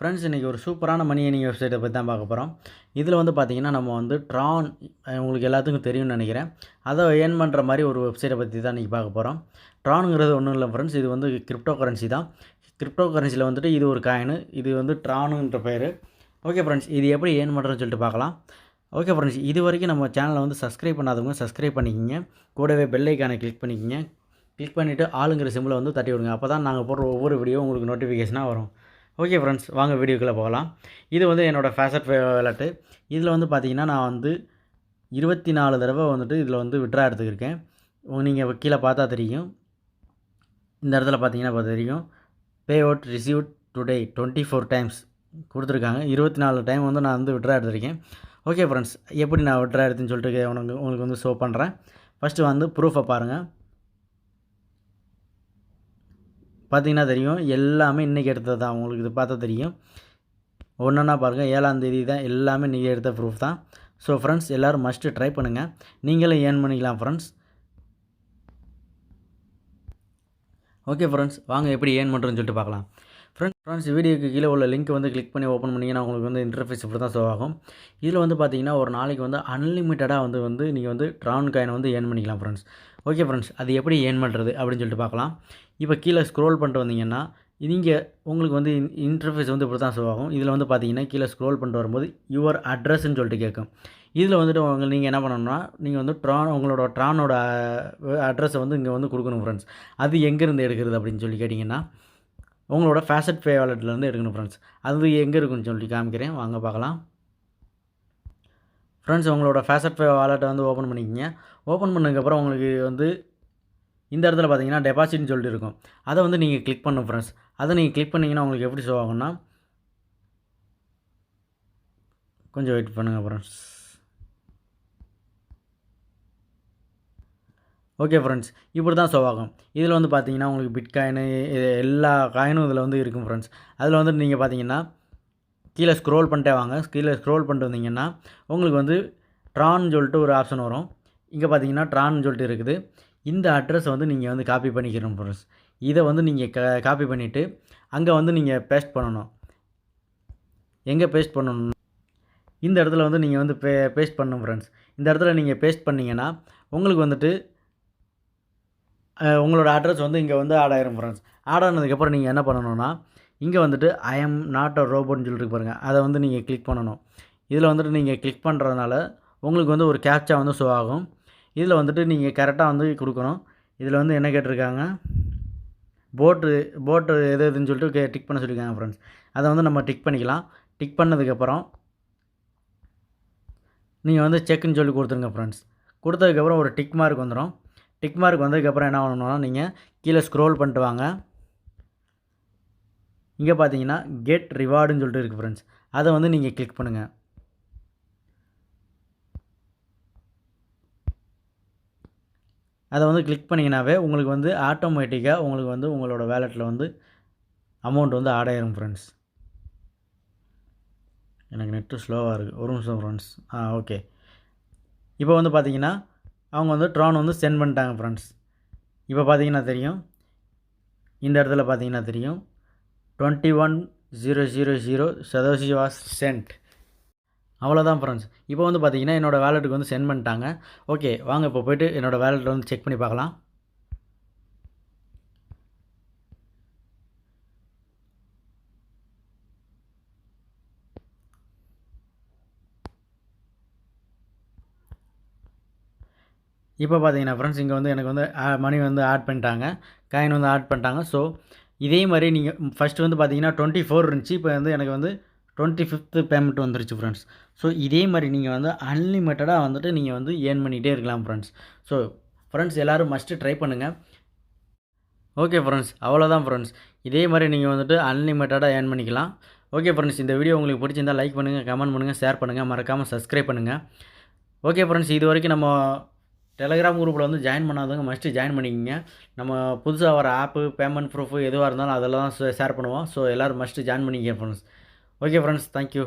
Friends இன்றைக்கி ஒரு சூப்பரான மணி ஏர்னிங் வெப்சைட்டை பற்றி தான் பார்க்க போகிறோம். இதில் வந்து பார்த்திங்கன்னா நம்ம வந்து ட்ரான் உங்களுக்கு எல்லாத்துக்கும் தெரியும்னு நினைக்கிறேன். அதை ஏர்ன் பண்ணுற மாதிரி ஒரு வெப்சைட்டை பற்றி தான் இன்றைக்கி பார்க்க போகிறோம். ட்ரானுங்கிறது ஒன்றும் இல்லை ஃப்ரெண்ட்ஸ், இது வந்து கிரிப்டோ கரன்சி தான். கிரிப்டோ கரன்சியில் வந்துட்டு இது ஒரு காயினு, இது வந்து ட்ரானுன்ற பேர். ஓகே ஃப்ரெண்ட்ஸ், இது எப்படி ஏர்ன் பண்ணுறதுன்னு சொல்லிட்டு பார்க்கலாம். ஓகே ஃப்ரெண்ட்ஸ், இது வரைக்கும் நம்ம சேனலை வந்து சப்ஸ்கிரைப் பண்ணாதவங்க சப்ஸ்கிரைப் பண்ணிக்கிங்க. கூடவே பெல் ஐக்கானை கிளிக் பண்ணிக்கிங்க. கிளிக் பண்ணிவிட்டு ஆளுங்கிற சிம்பிளை வந்து தட்டி விடுங்க. அப்போ தான் நாங்கள் போடுற ஒவ்வொரு வீடியோ உங்களுக்கு நோட்டிஃபிகேஷனாக வரும். ஓகே ஃப்ரெண்ட்ஸ், வாங்க வீடியோக்குள்ளே போகலாம். இது வந்து என்னோடய ஃபேசட் வாலெட்டு. இதில் வந்து பார்த்திங்கன்னா நான் வந்து 24 தடவை வந்துட்டு இதில் வந்து விட்ரா எடுத்துக்கிருக்கேன். நீங்கள் கீழே பார்த்தா தெரியும். இந்த இடத்துல பார்த்தீங்கன்னா தெரியும், pay out receive today 24 times கொடுத்துருக்காங்க. 24 டைம் வந்து நான் வந்து விட்ரா எடுத்திருக்கேன். ஓகே ஃப்ரெண்ட்ஸ், எப்படி நான் விட்ரா எடுத்துன்னு சொல்லிட்டு உங்களுக்கு வந்து ஷோ பண்ணுறேன். ஃபஸ்ட்டு வந்து ப்ரூஃபை பாருங்கள். பார்த்தீங்கன்னா தெரியும், எல்லாமே இன்றைக்கி எடுத்தது தான். உங்களுக்கு இது பார்த்தா தெரியும். ஒன்றா பாருங்கள், 7ஆம் தேதி தான் எல்லாமே இன்றைக்கி எடுத்த ப்ரூஃப் தான். ஸோ ஃப்ரெண்ட்ஸ், எல்லோரும் மஸ்ட்டு ட்ரை பண்ணுங்கள். நீங்களும் ஏர்ன் பண்ணிக்கலாம் ஃப்ரெண்ட்ஸ். ஓகே ஃப்ரெண்ட்ஸ், வாங்க எப்படி ஏர்ன் பண்ணுறதுன்னு சொல்லிட்டு பார்க்கலாம். ஃப்ரெண்ட்ஸ் வீடியோக்கு கீழே உள்ள லிங்க் வந்து கிளிக் பண்ணி ஓப்பன் பண்ணிங்கன்னா உங்களுக்கு வந்து இன்டர்ஃபேஸ் இப்படி தான் ஷோ ஆகும். இதில் வந்து பார்த்தீங்கன்னா ஒரு நாளைக்கு வந்து அன்லிமிட்டடாக வந்து நீங்கள் வந்து ட்ரான் காயின் வந்து ஏர்ன் பண்ணிக்கலாம் ஃப்ரெண்ட்ஸ். ஓகே ஃப்ரெண்ட்ஸ், அது எப்படி ஏர்ன் பண்ணுறது அப்படின்னு சொல்லிட்டு பார்க்கலாம். இப்போ கீழே ஸ்க்ரோல் பண்ணிட்டு வந்தீங்கன்னா நீங்கள் உங்களுக்கு வந்து இன்டர்ஃபேஸ் வந்து இப்படி தான் ஷோ ஆகும். இதில் வந்து பார்த்தீங்கன்னா கீழே ஸ்க்ரோல் பண்ணிட்டு வரும்போது யுவர் அட்ரஸ்ன்னு சொல்லிட்டு கேட்கும். இதில் வந்துட்டு நீங்கள் என்ன பண்ணணும்னா, நீங்கள் வந்து உங்களோட ட்ரானோட அட்ரஸை வந்து இங்கே வந்து கொடுக்கணும் ஃப்ரெண்ட்ஸ். அது எங்கேருந்து எடுக்கிறது அப்படின்னு சொல்லி கேட்டிங்கன்னா, உங்களோட ஃபேசட் பே வாலெட்லேருந்து எடுக்கணும் ஃப்ரெண்ட்ஸ். அது எங்கே இருக்குன்னு சொல்லி காமிக்கிறேன், வாங்க பார்க்கலாம். ஃப்ரெண்ட்ஸ், உங்களோட ஃபேசட் பே வாலெட்டை வந்து ஓப்பன் பண்ணிக்கிங்க. ஓப்பன் பண்ணதுக்கப்புறம் உங்களுக்கு வந்து இந்த இடத்துல பார்த்தீங்கன்னா டெபாசிட்னு சொல்லிட்டு இருக்கும். அதை வந்து நீங்கள் கிளிக் பண்ணணும் ஃப்ரெண்ட்ஸ். அதை நீங்கள் கிளிக் பண்ணிங்கன்னா உங்களுக்கு எப்படி ஷோ ஆகும்னா, கொஞ்சம் வெயிட் பண்ணுங்கள் ஃப்ரெண்ட்ஸ். ஓகே ஃப்ரெண்ட்ஸ், இப்படி தான் ஷோ ஆகும். இதில் வந்து பார்த்தீங்கன்னா உங்களுக்கு பிட்காயினு எல்லா காயினும் இதில் வந்து இருக்கும் ஃப்ரெண்ட்ஸ். அதில் வந்து நீங்கள் பார்த்தீங்கன்னா கீழே ஸ்க்ரோல் பண்ணிட்டே வாங்க. கீழே ஸ்க்ரோல் பண்ணிட்டு வந்தீங்கன்னா உங்களுக்கு வந்து ட்ரான்னு சொல்லிட்டு ஒரு ஆப்ஷன் வரும். இங்கே பார்த்தீங்கன்னா ட்ரான்னு சொல்லிட்டு இருக்குது. இந்த அட்ரஸை வந்து நீங்கள் வந்து காப்பி பண்ணிக்கிறோம் ஃப்ரெண்ட்ஸ். இதை வந்து நீங்கள் காப்பி பண்ணிவிட்டு அங்கே வந்து நீங்கள் பேஸ்ட் பண்ணணும். எங்கே பேஸ்ட் பண்ணணும், இந்த இடத்துல வந்து நீங்கள் வந்து பேஸ்ட் பண்ணணும் ஃப்ரெண்ட்ஸ். இந்த இடத்துல நீங்கள் பேஸ்ட் பண்ணிங்கன்னா உங்களுக்கு வந்துட்டு உங்களோட அட்ரஸ் வந்து இங்கே வந்து ஆட் ஆயிரும் ஃப்ரெண்ட்ஸ். ஆட் ஆனதுக்கப்புறம் நீங்கள் என்ன பண்ணணும்னா, இங்கே வந்துட்டு ஐ எம் நாட் அ ரோபோட்னு சொல்லிட்டு பாருங்கள், அதை வந்து நீங்கள் கிளிக் பண்ணணும். இதில் வந்துட்டு நீங்கள் கிளிக் பண்ணுறதுனால உங்களுக்கு வந்து ஒரு கேப்ச்சா வந்து ஷோ ஆகும். இதில் வந்துட்டு நீங்கள் கரெக்டாக வந்து கொடுக்கணும். இதில் வந்து என்ன கேட்டிருக்காங்க, போட்டு எது எதுன்னு சொல்லிட்டு டிக் பண்ண சொல்லியிருக்காங்க ஃப்ரெண்ட்ஸ். அதை வந்து நம்ம டிக் பண்ணிக்கலாம். டிக் பண்ணதுக்கப்புறம் நீங்கள் வந்து செக்குன்னு சொல்லி கொடுத்துருங்க ஃப்ரெண்ட்ஸ். கொடுத்ததுக்கப்புறம் ஒரு டிக் மார்க் வந்துடும். டிக் மார்க் வந்ததுக்கப்புறம் என்ன பண்ணணும்னா, நீங்கள் கீழே ஸ்க்ரோல் பண்ணிட்டு வாங்க. இங்கே பார்த்தீங்கன்னா கெட் ரிவார்டுன்னு சொல்லிட்டு இருக்குது ஃப்ரெண்ட்ஸ். அதை வந்து நீங்கள் கிளிக் பண்ணுங்கள். அதை வந்து கிளிக் பண்ணிங்கனாவே உங்களுக்கு வந்து ஆட்டோமேட்டிக்காக உங்களுக்கு வந்து உங்களோட வேலெட்டில் வந்து அமௌண்ட் வந்து ஆட் ஆயிரும் ஃப்ரெண்ட்ஸ். எனக்கு நெட்டு ஸ்லோவாக இருக்குது, ஒரு நிமிஷம் ஃப்ரெண்ட்ஸ். ஓகே. இப்போ வந்து பார்த்தீங்கன்னா அவங்க வந்து ட்ரான் வந்து சென்ட் பண்ணிட்டாங்க ஃப்ரெண்ட்ஸ். இப்போ பார்த்தீங்கன்னா தெரியும், இந்த இடத்துல பார்த்தீங்கன்னா தெரியும் 21,000 சதோஷி வாஸ் சென்ட். அவ்வளோதான் ஃப்ரெண்ட்ஸ். இப்போ வந்து பார்த்தீங்கன்னா என்னோடய வேலெட்டுக்கு வந்து சென்ட் பண்ணிட்டாங்க. ஓகே, வாங்க இப்போ போய்ட்டு என்னோடய வேலெட்டில் வந்து செக் பண்ணி பார்க்கலாம். இப்போ பார்த்தீங்கன்னா ஃப்ரெண்ட்ஸ், இங்கே வந்து எனக்கு வந்து மணி வந்து ஆட் பண்ணிட்டாங்க, காயின் வந்து ஆட் பண்ணிட்டாங்க. ஸோ இதே மாதிரி நீங்கள் ஃபஸ்ட்டு வந்து பார்த்தீங்கன்னா 24 இருந்துச்சு, இப்போ வந்து எனக்கு வந்து 25th பேமெண்ட் வந்துருச்சு ஃப்ரெண்ட்ஸ். ஸோ இதே மாதிரி நீங்கள் வந்து அன்லிமிட்டடாக வந்துட்டு நீங்கள் வந்து ஏர்ன் பண்ணிகிட்டே இருக்கலாம் ஃப்ரெண்ட்ஸ். ஸோ ஃப்ரெண்ட்ஸ், எல்லோரும் மஸ்ட்டு ட்ரை பண்ணுங்கள். ஓகே ஃப்ரெண்ட்ஸ், அவ்வளோதான் ஃப்ரெண்ட்ஸ். இதே மாதிரி நீங்கள் வந்துட்டு அன்லிமிட்டடாக ஏர்ன் பண்ணிக்கலாம். ஓகே ஃப்ரெண்ட்ஸ், இந்த வீடியோ உங்களுக்கு பிடிச்சிருந்தால் லைக் பண்ணுங்கள், கமெண்ட் பண்ணுங்கள், ஷேர் பண்ணுங்கள், மறக்காமல் சப்ஸ்கிரைப் பண்ணுங்கள். ஓகே ஃப்ரெண்ட்ஸ், இது வரைக்கும் நம்ம டெலகிராம் குரூப்பில் வந்து ஜாயின் பண்ணாதவங்க மஸ்ட்டு ஜாயின் பண்ணிக்கோங்க. நம்ம புதுசாக வர ஆப்பு, பேமெண்ட் ப்ரூஃபு எதுவாக இருந்தாலும் அதெல்லாம் ஷேர் பண்ணுவோம். ஸோ எல்லோரும் மஸ்ட்டு ஜாயின் பண்ணிக்கங்க ஃப்ரெண்ட்ஸ். Okay friends, thank you.